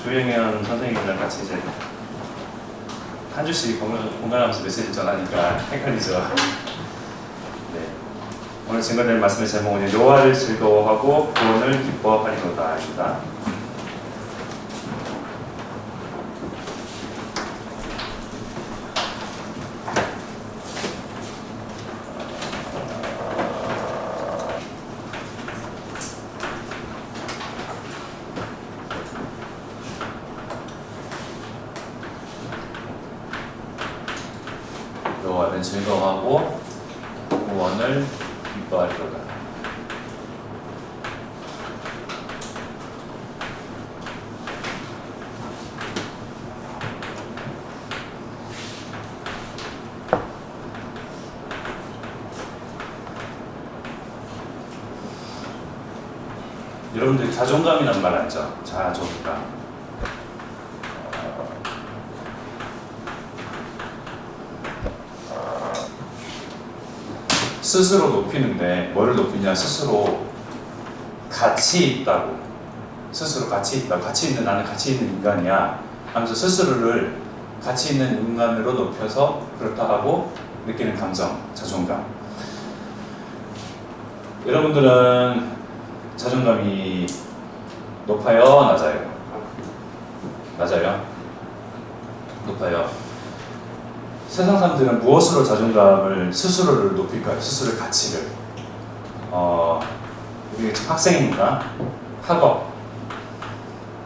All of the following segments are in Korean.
조영현 선생님이랑 같이 이제 한 주씩 공간하면서 메시지 전하니까 헷갈리죠. 네. 오늘 증거될 말씀의 제목은 여호와를 즐거워하고 구원을 기뻐하리로다입니다. 여호와를 즐거워하고 구원을 기뻐하리로다. 여러분들 자존감이란 말 알죠? 자존감. 스스로 높이는데 뭐를 높이냐? 스스로 가치 있다고. 스스로 가치 있다고. 가치 있는 나는 가치 있는 인간이야 하면서 스스로를 가치 있는 인간으로 높여서 그렇다 하고 느끼는 감정, 자존감. 여러분들은 자존감이 높아요? 낮아요? 낮아요? 높아요? 세상 사람들은 무엇으로 자존감을 스스로를 높일까요? 스스로의 가치를. 우리 학생입니다. 학업,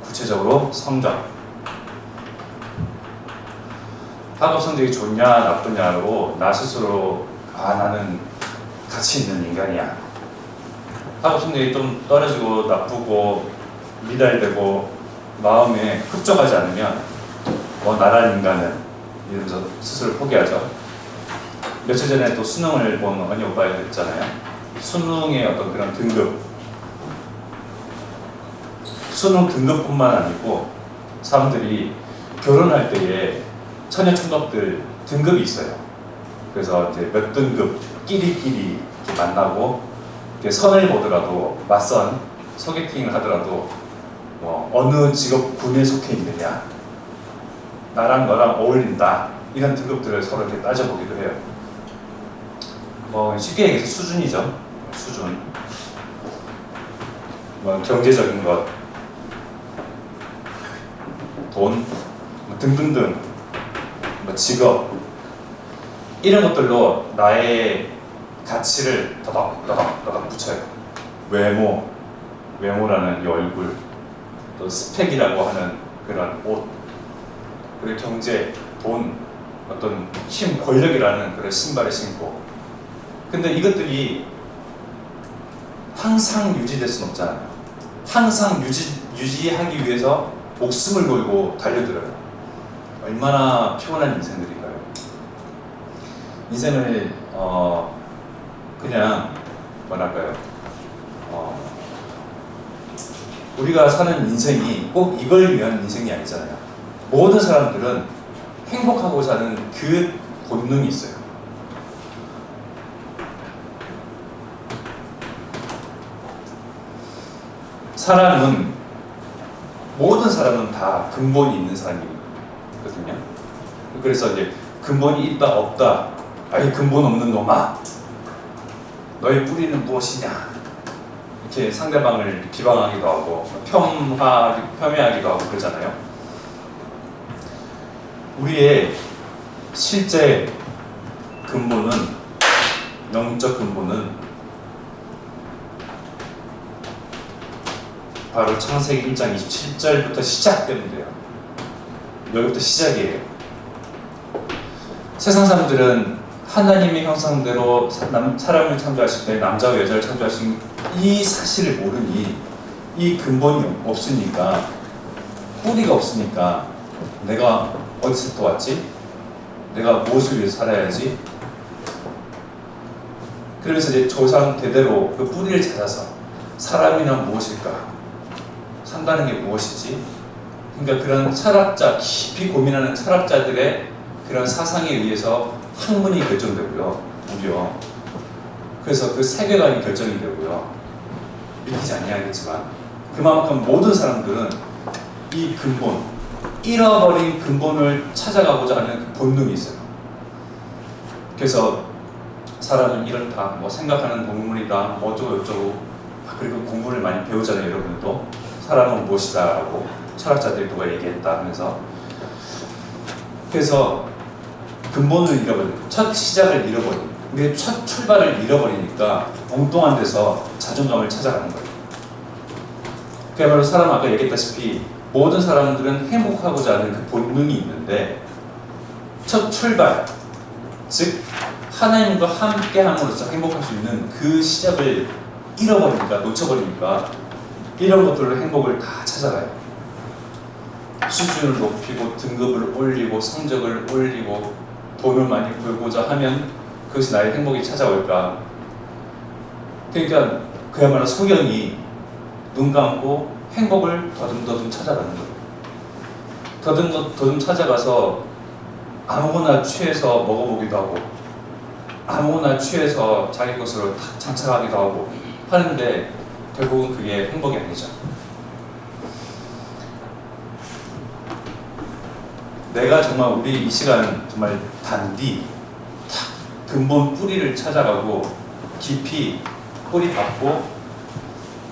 구체적으로 성적. 학업 성적이 좋냐 나쁘냐로 나 스스로 나는 가치 있는 인간이야. 학업 성적이 좀 떨어지고 나쁘고 미달되고 마음에 흡족하지 않으면 나란 인간은 이러면서 스스로 포기하죠. 며칠 전에 또 수능을 본 언니 오빠가 있잖아요. 수능의 어떤 그런 등급, 수능 등급뿐만 아니고 사람들이 결혼할 때에 처녀총각들 등급이 있어요. 그래서 이제 몇 등급 끼리끼리 이렇게 만나고 이렇게 선을 보더라도 맞선 소개팅을 하더라도 어느 직업군에 속해 있느냐, 나랑 너랑 어울린다, 이런 등급들을 서로 이렇게 따져보기도 해요. 쉽게 얘기해서 수준이죠. 수준. 경제적인 것, 돈, 등등등, 직업, 이런 것들로 나의 가치를 더덕더덕 붙여요. 외모라는 이 얼굴, 또 스펙이라고 하는 그런 옷, 그리고 경제, 돈, 어떤 힘, 권력이라는 그런 신발을 신고. 근데 이것들이 항상 유지될 수는 없잖아요. 항상 유지하기 위해서 목숨을 걸고 달려들어요. 얼마나 피곤한 인생들인가요? 인생을 그냥 뭐랄까요? 우리가 사는 인생이 꼭 이걸 위한 인생이 아니잖아요. 모든 사람들은 행복하고 사는 그 본능이 있어요. 모든 사람은 다 근본이 있는 사람이거든요. 그래서 이제 근본이 있다 없다, 아예 근본 없는 놈아, 너의 뿌리는 무엇이냐, 이렇게 상대방을 비방하기도 하고 폄훼하기도 하고 그러잖아요. 우리의 실제 근본은, 영적 근본은 바로 창세기 1장 27절부터 시작되면 돼요. 여기부터 시작이에요. 세상 사람들은 하나님의 형상대로 사람을 창조하실 때 남자와 여자를 창조하신 이 사실을 모르니, 이 근본이 없으니까, 뿌리가 없으니까 내가 어디서부터 왔지? 내가 무엇을 위해서 살아야지? 그러면서 이제 조상 대대로 그 뿌리를 찾아서 사람이란 무엇일까? 산다는 게 무엇이지? 그러니까 그런 철학자, 깊이 고민하는 철학자들의 그런 사상에 의해서 학문이 결정되고요, 무려. 그래서 그 세계관이 결정이 되고요. 믿기지 아니하겠지만 그만큼 모든 사람들은 이 근본, 잃어버린 근본을 찾아가고자 하는 그 본능이 있어요. 그래서 사람은 이렇다, 뭐 생각하는 동물이다, 뭐 어쩌고 그리고 공부를 많이 배우잖아요. 여러분도 사람은 무엇이다 라고 철학자들이 누가 얘기했다 하면서. 그래서 근본을 잃어버린, 첫 시작을 잃어버린, 우리의 첫 출발을 잃어버리니까 엉뚱한 데서 자존감을 찾아가는 거예요. 그야말로 사람, 아까 얘기했다시피 모든 사람들은 행복하고자 하는 그 본능이 있는데, 첫 출발, 즉 하나님과 함께 함으로써 행복할 수 있는 그 시작을 잃어버리니까, 놓쳐버리니까 이런 것들로 행복을 다 찾아가요. 수준을 높이고 등급을 올리고 성적을 올리고 돈을 많이 벌고자 하면 그것이 나의 행복이 찾아올까. 그러니까 그야말로 소경이 눈 감고 행복을 더듬더듬 찾아가는 거예요. 더듬더듬 찾아가서 아무거나 취해서 먹어보기도 하고 아무거나 취해서 자기 것으로 탁 장착하기도 하고 하는데 결국은 그게 행복이 아니죠. 내가 정말 우리 이 시간 정말 단디 탁 근본 뿌리를 찾아가고 깊이 뿌리 박고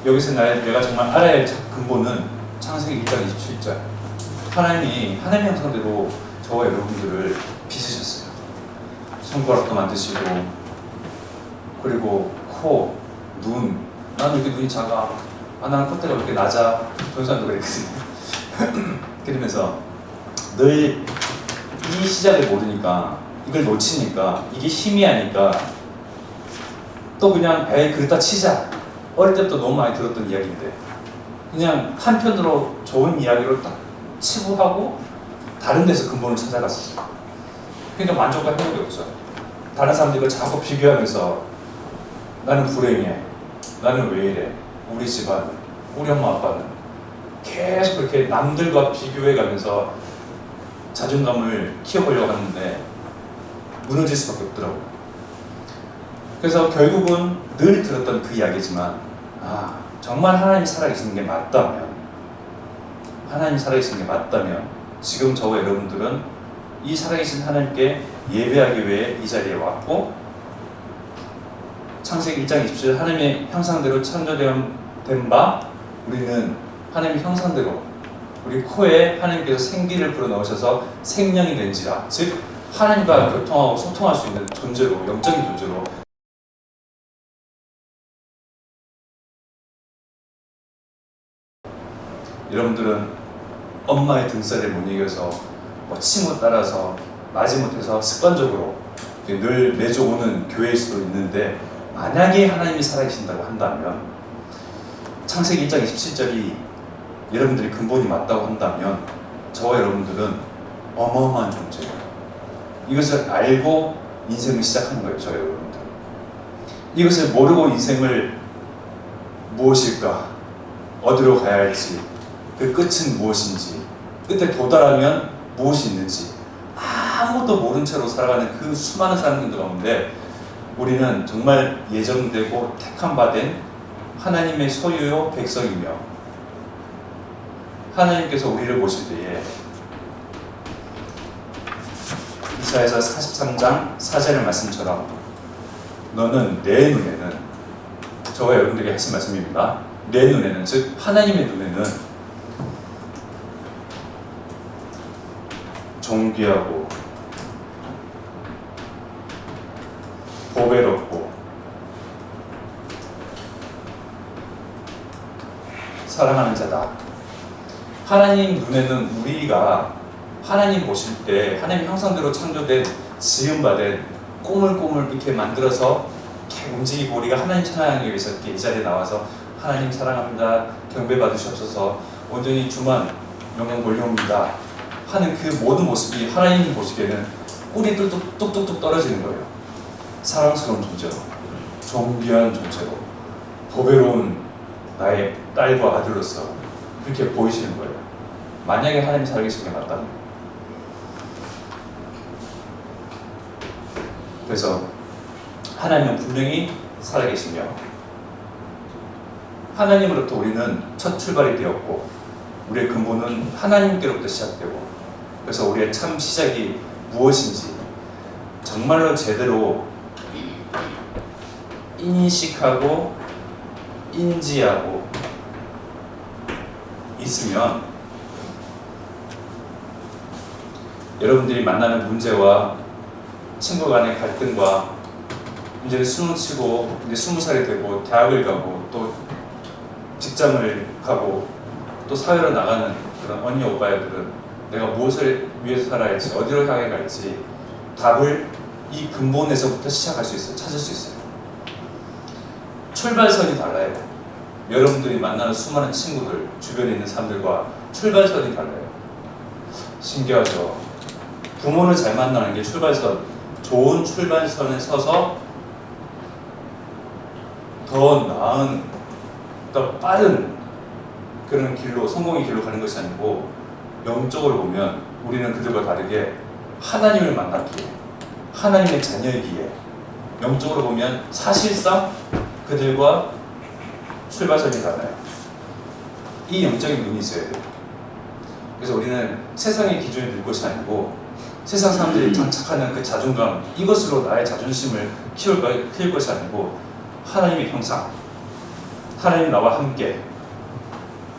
여기서 내가 정말 알아야 할 근본은 창세기 1장 27절. 하나님이 하나님의 형상대로 저와 여러분들을 빚으셨어요. 손가락도 만드시고 그리고 코, 눈. 나는 이렇게 눈이 작아. 나는 콧대가 왜 이렇게 낮아. 그런 사람도 그랬거든요. 그러면서 늘 이 시작을 모르니까 이걸 놓치니까 이게 희미하니까 또 그냥 에이 그랬다 치자. 어릴 때부터 너무 많이 들었던 이야기인데 그냥 한편으로 좋은 이야기로 딱 치고 하고 다른 데서 근본을 찾아갔었어요. 그러니까 만족과 행복이 없어요. 다른 사람들과 자꾸 비교하면서 나는 불행해. 나는 왜 이래. 우리 집안, 우리 엄마 아빠는 계속 그렇게 남들과 비교해가면서 자존감을 키워보려고 하는데 무너질 수밖에 없더라고요. 그래서 결국은 늘 들었던 그 이야기지만 정말 하나님이 살아계시는 게 맞다면 하나님이 살아계시는 게 맞다면 지금 저와 여러분들은 이 살아계신 하나님께 예배하기 위해 이 자리에 왔고 창세기 1장 20절 하나님의 형상대로 창조된 바 우리는 하나님의 형상대로 우리 코에 하나님께서 생기를 불어넣으셔서 생명이 된지라 즉 하나님과 교통하고 소통할 수 있는 존재로 영적인 존재로 여러분들은 엄마의 등살에 못 이겨서 뭐 친구 따라서 마지못해서 습관적으로 늘 매주 오는 교회일 수도 있는데 만약에 하나님이 살아계신다고 한다면 창세기 1장 27절이 여러분들이 근본이 맞다고 한다면 저와 여러분들은 어마어마한 존재예요. 이것을 알고 인생을 시작하는 거예요. 저와 여러분들 이것을 모르고 인생을 무엇일까 어디로 가야 할지 그 끝은 무엇인지 끝에 도달하면 무엇이 있는지 아무것도 모른 채로 살아가는 그 수많은 사람들 가운데 우리는 정말 예정되고 택함 받은 하나님의 소유요 백성이며 하나님께서 우리를 보실 때에 이사야서 43장 4절의 말씀처럼 너는 내 눈에는 저와 여러분들에게 하신 말씀입니다. 내 눈에는 즉 하나님의 눈에는 존귀하고 보배롭고 사랑하는 자다. 하나님 눈에는 우리가 하나님 보실 때 하나님 형상대로 창조된 지음받은 꼬물꼬물 이렇게 만들어서 이렇게 움직이고 우리가 하나님 찬양하기 위해서 이렇게 이 자리에 나와서 하나님 사랑합니다. 경배 받으시옵소서. 온전히 주만 영광 돌려옵니다. 하는 그 모든 모습이 하나님 보시기에는 꿀이 뚝뚝뚝 떨어지는 거예요. 사랑스러운 존재로, 존귀한 존재로, 보배로운 나의 딸과 아들로서 그렇게 보이시는 거예요. 만약에 하나님이 살아계신 게 맞다면. 그래서 하나님은 분명히 살아계시며 하나님으로부터 우리는 첫 출발이 되었고 우리의 근본은 하나님께로부터 시작되고, 그래서 우리의 참 시작이 무엇인지 정말로 제대로 인식하고 인지하고 있으면 여러분들이 만나는 문제와 친구 간의 갈등과 이제 수능 치고 이제 20살이 되고 대학을 가고 또 직장을 가고 또 사회로 나가는 그런 언니 오빠들은 내가 무엇을 위해서 살아야 할지 어디로 향해 갈지 답을 이 근본에서부터 시작할 수 있어요. 찾을 수 있어요. 출발선이 달라요. 여러분들이 만나는 수많은 친구들, 주변에 있는 사람들과 출발선이 달라요. 신기하죠? 부모를 잘 만나는 게 출발선, 좋은 출발선에 서서 더 나은, 더 빠른 그런 길로, 성공의 길로 가는 것이 아니고, 영적으로 보면 우리는 그들과 다르게 하나님을 만났기에, 하나님의 자녀이기에, 영적으로 보면 사실상 그들과 출발선이 달라요. 이 영적인 눈이 있어야 돼요. 그래서 우리는 세상의 기준을 들 것이 아니고 세상 사람들이 장착하는 그 자존감, 이것으로 나의 자존심을 키울 것이 아니고 하나님의 형상, 하나님 나와 함께,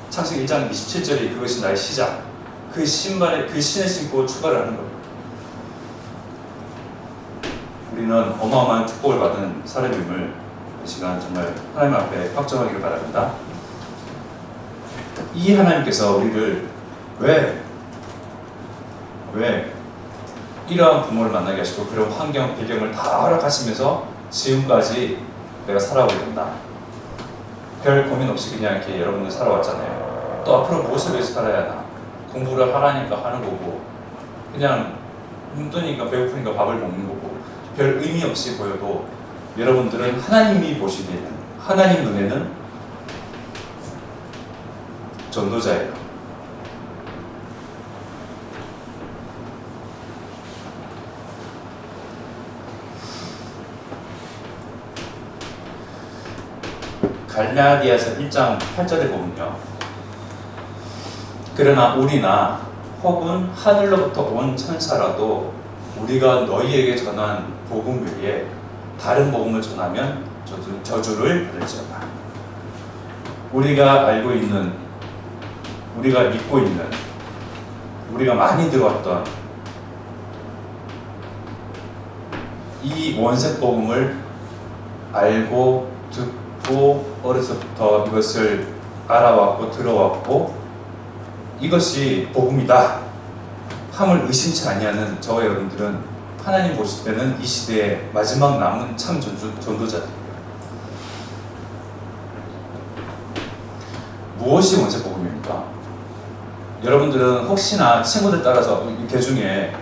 창세기 1장 27절이 그것이 나의 시작, 그 신발에 그 신을 신고 출발을 하는 거예요. 우리는 어마어마한 축복을 받은 사람임을 이 시간 정말 하나님 앞에 확정하기를 바랍니다. 이 하나님께서 우리를 왜 이러한 부모를 만나게 하시고 그런 환경, 배경을 다 허락하시면서 지금까지 내가 살아오게 된다. 별 고민 없이 그냥 이렇게 여러분들 살아왔잖아요. 또 앞으로 무엇을 위해서 살아야 하나? 공부를 하라니까 하는 거고, 그냥 눈 뜨니까 배고프니까 밥을 먹는 거고, 별 의미 없이 보여도 여러분들은 하나님이 보시기에는, 하나님 눈에는 전도자예요. 갈라디아서 1장 8절에 보면요, 그러나 우리나 혹은 하늘로부터 온 천사라도 우리가 너희에게 전한 복음 외에 다른 복음을 전하면 저주를 받을지어다. 우리가 알고 있는, 우리가 믿고 있는, 우리가 많이 들어왔던 이 원색 복음을 알고 듣고 어려서부터 이것을 알아왔고 들어왔고 이것이 복음이다 함을 의심치 아니하는 저와 여러분들은 하나님 보실 때는 이 시대의 마지막 남은 참 전도자들이에요. 무엇이 원색 복음입니까? 여러분들은 혹시나 친구들 따라서 개 중에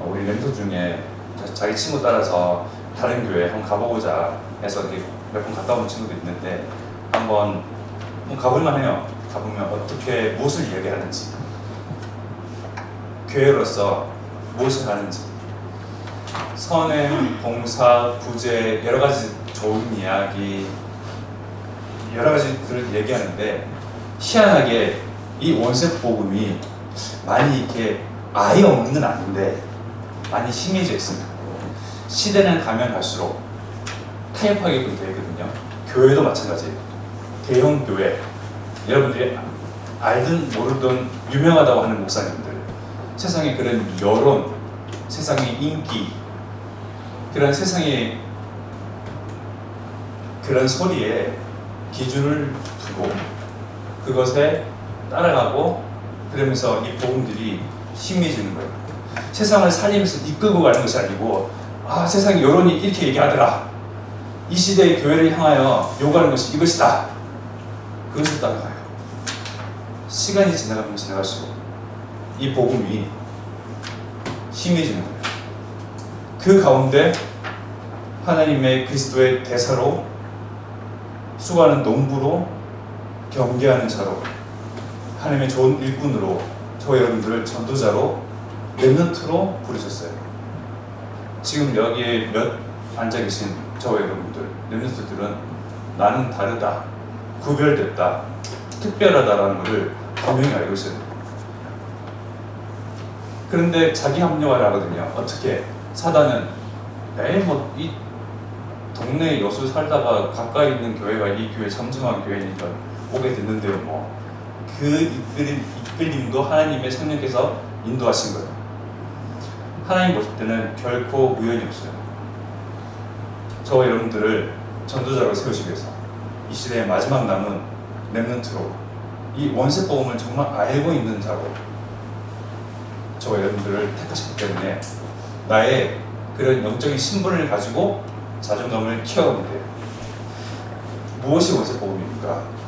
우리 멘토 중에 자기 친구 따라서 다른 교회 한번 가보고자 해서 몇 번 갔다 온 친구도 있는데 한번 가볼만 해요. 가보면 어떻게 무엇을 이야기하는지, 교회로서 무엇을 하는지, 선행, 봉사, 구제, 여러 가지 좋은 이야기, 여러 가지들을 얘기하는데 희한하게 이 원색 복음이 많이 이렇게 아예 없는 건 아닌데 많이 희미해져 있습니다. 시대는 가면 갈수록 타협하게끔 되거든요. 교회도 마찬가지예요. 대형 교회, 여러분들이 알든 모르든 유명하다고 하는 목사님들, 세상의 그런 여론, 세상의 인기, 그런 세상의 그런 소리에 기준을 두고 그것에 따라가고 그러면서 이 복음들이 희미해지는 거예요. 세상을 살리면서 이끌고 가는 것이 아니고, 아, 세상의 여론이 이렇게 얘기하더라, 이 시대의 교회를 향하여 요구하는 것이 이것이다, 그것을 따라가요. 시간이 지나가면 지나갈수록 이 복음이 희미해지는 거예요. 그 가운데 하나님의 그리스도의 대사로 수고하는 농부로, 경계하는 자로, 하나님의 좋은 일꾼으로 저 여러분들을 전도자로, 렘넌트로 부르셨어요. 지금 여기에 앉아 계신 저와 여러분들, 렘넌트들은 나는 다르다, 구별됐다, 특별하다라는 것을 분명히 알고 있어요. 그런데 자기 합리화를 하거든요. 어떻게? 사단은 에이 뭐 이 동네 여수 살다가 가까이 있는 교회가 이 교회 참정한 교회니까 오게 됐는데요. 뭐 그 이끌림도 하나님의 성령께서 인도하신 거예요. 하나님 보실 때는 결코 우연이 없어요. 저와 여러분들을 전도자로 세우시기 위해서 이 시대의 마지막 남은 렘넌트로 이 원세복음을 정말 알고 있는 자로 저와 여러분들을 택하셨기 때문에 나의 그런 영적인 신분을 가지고 자존감을 키워가면 돼요. 무엇이 원세복음입니까?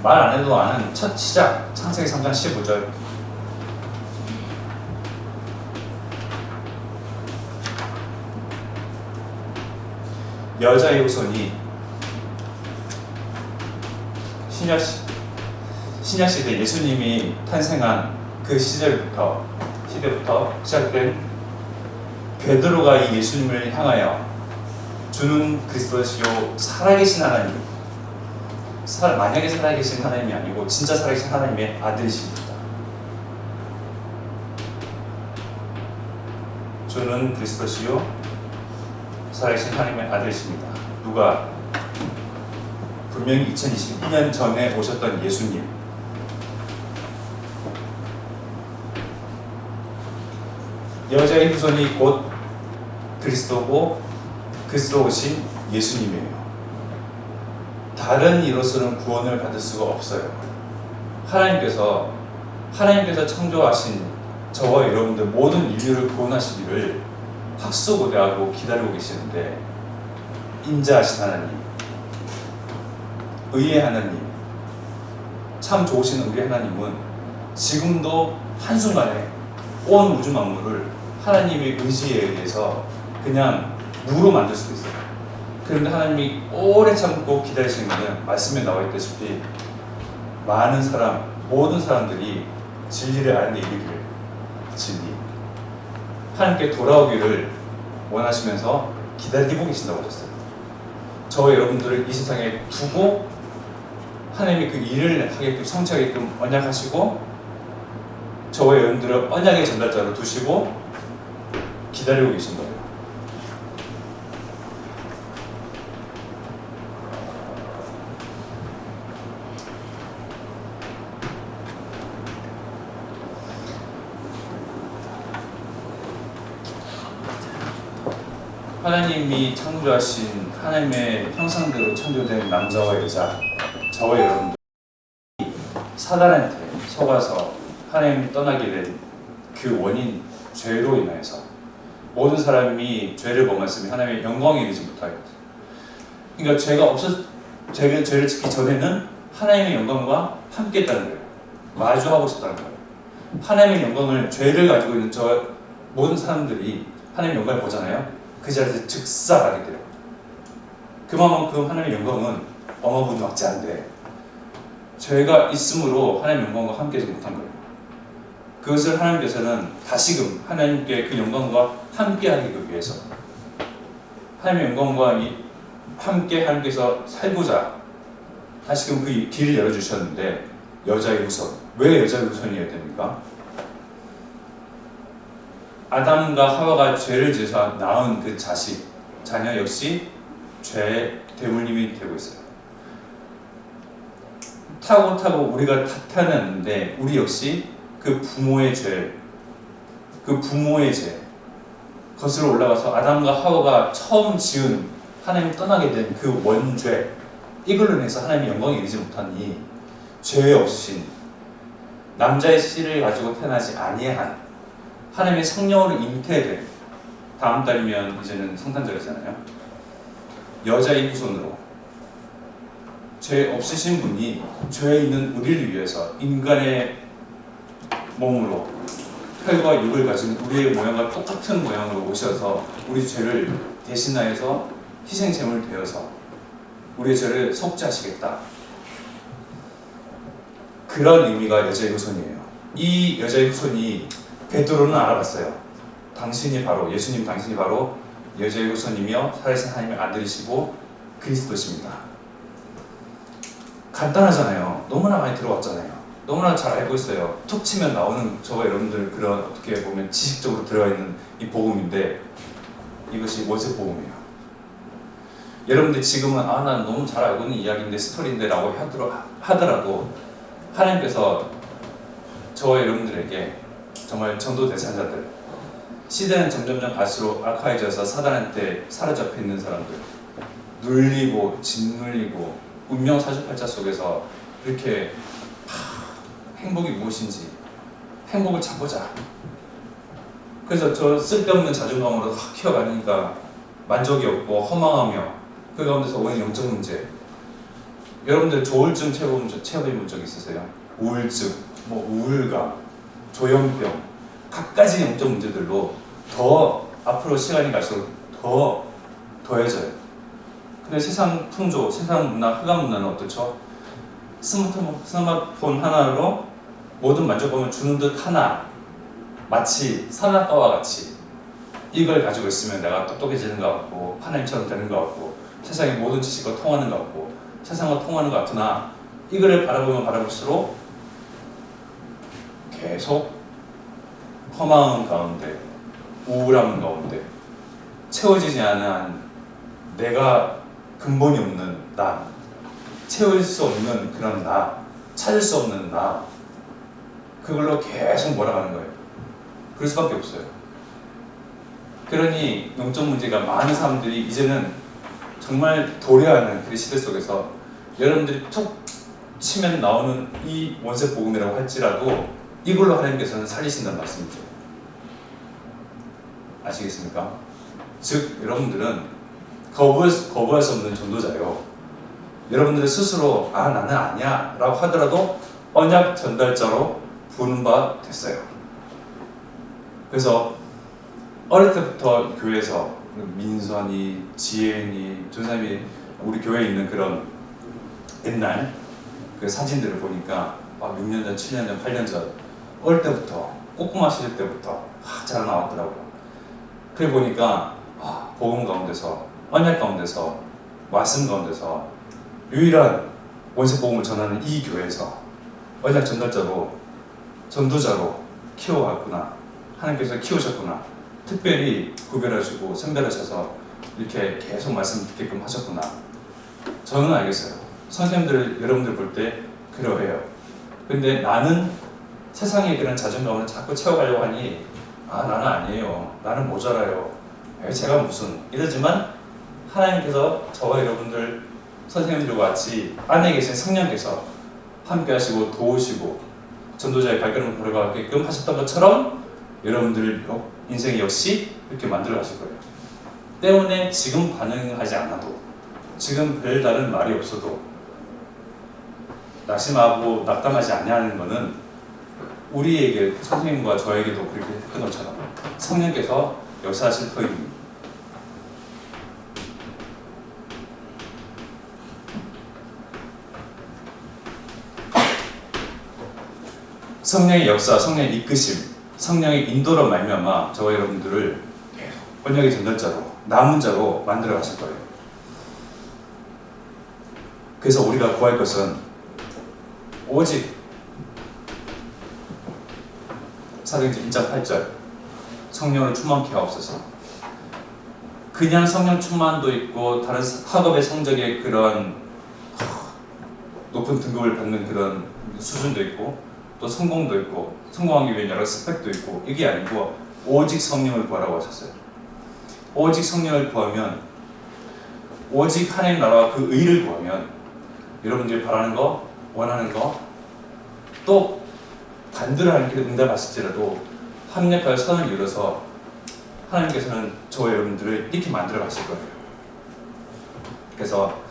말 안 해도 아는 첫 시작, 창세기 3장 15절. 여자의 후손이 신약시대 예수님이 탄생한 그 시대부터 시작된 베드로가 이 예수님을 향하여 주는 그리스도시요 살아계신 하나님, 만약에 살아계신 하나님이 아니고 진짜 살아계신 하나님의 아들이십니다. 주는 그리스도시요 살아계신 하나님의 아들이십니다. 누가? 분명히 2022년 전에 오셨던 예수님. 여자의 후손이 곧 그리스도고 그리스도 오신 예수님이에요. 다른 이로서는 구원을 받을 수가 없어요. 하나님께서 창조하신 저와 여러분들 모든 인류를 구원하시기를 학수고대하고 기다리고 계시는데, 인자하신 하나님, 의의 하나님, 참 좋으신 우리 하나님은 지금도 한순간에 온 우주 만물을 하나님의 의지에 의해서 그냥 무로 만들 수도 있어요. 그런데 하나님이 오래 참고 기다리시는 것은 말씀에 나와 있다시피 모든 사람들이 진리를 아는 데 이르기를, 진리, 하나님께 돌아오기를 원하시면서 기다리고 계신다고 하셨어요. 저와 여러분들을 이 세상에 두고 하나님이 그 일을 하게끔, 성취하게끔 언약하시고 저와 여러분들을 언약의 전달자로 두시고 기다리고 계신 거예요. 하나님이 창조하신 하나님의 형상대로 창조된 남자와 여자, 저와 여러분들, 사단한테 속아서 하나님 떠나게 된 그 원인, 죄로 인해서 모든 사람이 죄를 범했으면 하나님의 영광에 이르지 못하게 돼요. 그러니까 죄를 짓기 전에는 하나님의 영광과 함께 했다는 거예요. 마주하고 있었다는 거예요. 하나님의 영광을, 죄를 가지고 있는 저 모든 사람들이 하나님의 영광을 보잖아요. 그 자리에서 즉사하게 돼요. 그만큼 하나님의 영광은 어마무지막지한데 죄가 있으므로 하나님의 영광과 함께 하지 못한 거예요. 그것을 하나님께서는 다시금 하나님께 그 영광과 함께하기 위해서, 하나님의 영광과 함께 하나님께서 살고자 다시금 그 길을 열어주셨는데, 여자의 후손. 왜 여자의 후손이어야 됩니까? 아담과 하와가 죄를 지어서 낳은 그 자녀 역시 죄의 대물림이 되고 있어요. 타고 우리가 다 태어났는데 우리 역시 그 부모의 죄, 거슬러 올라가서 아담과 하와가 처음 지은, 하나님 떠나게 된 그 원죄, 이걸로 인해서 하나님의 영광에 이르지 못하니 죄 없으신, 남자의 씨를 가지고 태어나지 아니한, 하나님의 성령으로 잉태된, 다음 달이면 이제는 성탄절이잖아요. 여자의 후손으로 죄 없으신 분이 죄에 있는 우리를 위해서 인간의 몸으로 혈과 육을 가진 우리의 모양과 똑같은 모양으로 오셔서 우리 죄를 대신하여서 희생제물 되어서 우리의 죄를 속죄하시겠다. 그런 의미가 여자의 후손이에요. 이 여자의 후손이 베드로는 알아봤어요. 예수님 당신이 바로 여자의 후손이며 살아계신 하나님의 아들이시고 그리스도십니다. 간단하잖아요. 너무나 많이 들어왔잖아요. 너무나 잘 알고 있어요. 툭 치면 나오는 저와 여러분들 그런 어떻게 보면 지식적으로 들어가 있는 이 복음인데 이것이 원세 복음이에요. 여러분들 지금은 난 너무 잘 알고 있는 이야기인데 스토리인데 라고 하더라도 하나님께서 저와 여러분들에게 정말 전도 대상자들, 시대는 점점점 갈수록 악화해져서 사단한테 사로잡혀 있는 사람들, 눌리고 짓눌리고 운명 사주팔자 속에서 이렇게 행복이 무엇인지 행복을 찾고자, 그래서 저 쓸데없는 자존감으로 키워가니까 만족이 없고 허망하며 그 가운데서 오는 영적 문제. 여러분들 조울증 체험해 본 적 있으세요? 우울증, 우울감, 조현병, 각가지 영적 문제들로 더 앞으로 시간이 갈수록 더 더해져요. 근데 세상 풍조, 세상 문화, 흑암 문화는 어떻죠? 스마트폰 하나로 모든 만족감을 주는 듯 하나, 마치 산악가와 같이 이걸 가지고 있으면 내가 똑똑해지는 것 같고 하나님처럼 되는 것 같고 세상의 모든 지식과 통하는 것 같고 세상과 통하는 것 같으나 이거를 바라보면 바라볼수록 계속 허망한 가운데, 우울함 가운데 채워지지 않은 한 내가 근본이 없는 나, 채울 수 없는 그런 나, 찾을 수 없는 나, 그걸로 계속 몰아가는 거예요. 그럴 수밖에 없어요. 그러니 영적 문제가 많은 사람들이 이제는 정말 도래하는 그 시대 속에서 여러분들이 툭 치면 나오는 이 원세 복음이라고 할지라도 이걸로 하나님께서는 살리신다는 말씀이죠. 아시겠습니까? 즉 여러분들은 거부할 수 없는 전도자요. 여러분들 스스로 나는 아니야 라고 하더라도 언약 전달자로 부르는 바 됐어요. 그래서 어릴 때부터 교회에서 민선이, 지혜인이, 전사님이 우리 교회에 있는 그런 옛날 그 사진들을 보니까 6년 전, 7년 전, 8년 전 어릴 때부터 꼬꼬마 시절 때부터 잘 나왔더라고요. 그래 보니까 복음 가운데서, 언약 가운데서, 말씀 가운데서 유일한 원세 복음을 전하는 이 교회에서 언약 전달자로, 전도자로 키워갔구나. 하나님께서 키우셨구나. 특별히 구별하시고 선별하셔서 이렇게 계속 말씀 듣게끔 하셨구나. 저는 알겠어요. 선생님들, 여러분들 볼 때 그러해요. 근데 나는 세상의 그런 자존감을 자꾸 채워가려고 하니 나는 아니에요. 나는 모자라요. 제가 무슨 이러지만 하나님께서 저와 여러분들 선생님들과 같이 안에 계신 성령께서 함께 하시고 도우시고 전도자의 발걸음을 걸어가게끔 하셨던 것처럼 여러분들 인생이 역시 이렇게 만들어 가실 거예요. 때문에 지금 반응하지 않아도, 지금 별다른 말이 없어도 낙심하고 낙담하지 않냐는 것은 우리에게, 선생님과 저에게도 그렇게 했던 것처럼 성령께서 역사하실 터입니다. 성령의 역사, 성령의 이끄심, 성령의 인도로 말미암아 저와 여러분들을 계속 언약의 전달자로, 남은 자로 만들어 가실 거예요. 그래서 우리가 구할 것은 오직 사도행전 1장 8절 성령을 충만케 하옵소서. 그냥 성령 충만도 있고 다른 학업의 성적의 그런 높은 등급을 받는 그런 수준도 있고 또 성공도 있고 성공하기 위한 여러 스펙도 있고 이게 아니고 오직 성령을 구하라고 하셨어요. 오직 성령을 구하면, 오직 하나님 나라와 그 의를 구하면 여러분들이 바라는 거, 원하는 거, 또 반대로 하나님께 응답하실지라도 합력할 선을 이뤄서 하나님께서는 저와 여러분들을 이렇게 만들어 가실 거예요. 그래서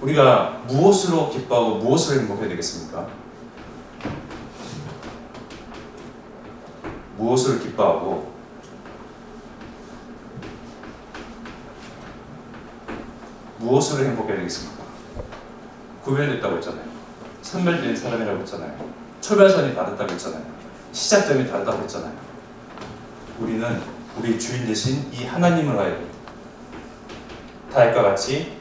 우리가 무엇으로 기뻐하고 무엇으로 행복해야 되겠습니까? 무엇으로 기뻐하고 무엇으로 행복해야 되겠습니까? 구별됐다고 했잖아요. 선별된 사람이라고 했잖아요. 출발선이 다르다고 했잖아요. 시작점이 다르다고 했잖아요. 우리는 우리 주인 되신 이 하나님을 하여금 다윗과 같이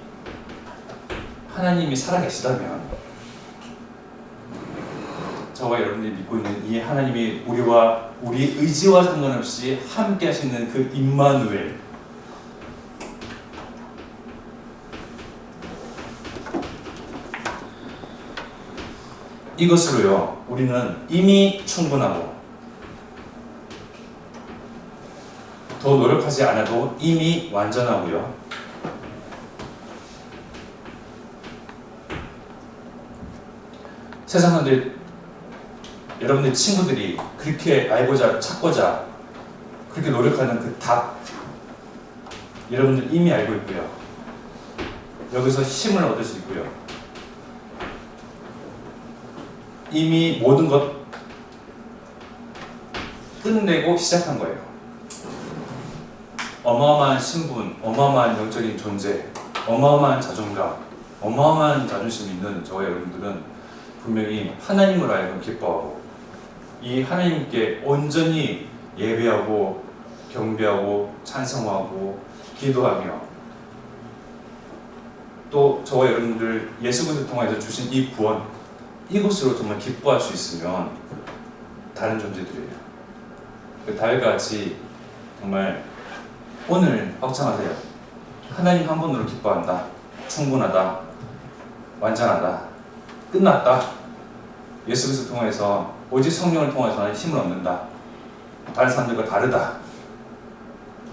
하나님이 살아계시다면 저와 여러분들이 믿고 있는 이 하나님이 우리와 우리 의지와 상관없이 함께 하시는 그 임마누엘, 이것으로요 우리는 이미 충분하고 더 노력하지 않아도 이미 완전하고요. 세상 사람들, 여러분들 친구들이 그렇게 알고자 찾고자 그렇게 노력하는 그 답, 여러분들 이미 알고 있고요. 여기서 힘을 얻을 수 있고요. 이미 모든 것 끝내고 시작한 거예요. 어마어마한 신분, 어마어마한 영적인 존재, 어마어마한 자존감, 어마어마한 자존심 있는 저와 여러분들은 분명히 하나님을 알고 기뻐하고 이 하나님께 온전히 예배하고 경배하고 찬송하고 기도하며 또 저와 여러분들 예수 그리스도 통해서 주신 이 구원, 이곳으로 정말 기뻐할 수 있으면 다른 존재들이에요. 다윗과 같이 정말 오늘 확정하세요. 하나님 한 분으로 기뻐한다. 충분하다. 완전하다. 끝났다. 예수 그리스도 통해서 오직 성령을 통해서 나는 힘을 얻는다. 다른 사람들과 다르다.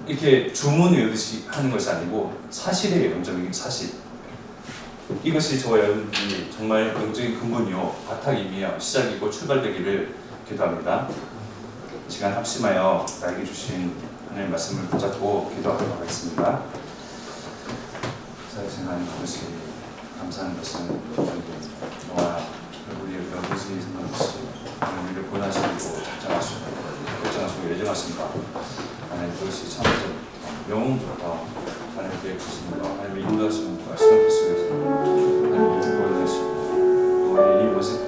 이렇게 주문 외우듯이 하는 것이 아니고 사실이에요. 영적인 사실. 이것이 저와 여러분들이 정말 영적인 근본이요 바탕이며 시작이고 출발되기를 기도합니다. 시간 합심하여 나에게 주신 하나님의 말씀을 붙잡고 기도하도록 하겠습니다. 사실 하나님 아버지 감사한 것은 너와 우리 아버지 상관없이 우리를 권하시고 결정하시고 예정하신다. 하나님 그것이 참으로 영웅부터 하나님께 주시는 것, 하나님의 인도하시는 것과 신앙 속에서 하나님의 구원하시고 또 이 모습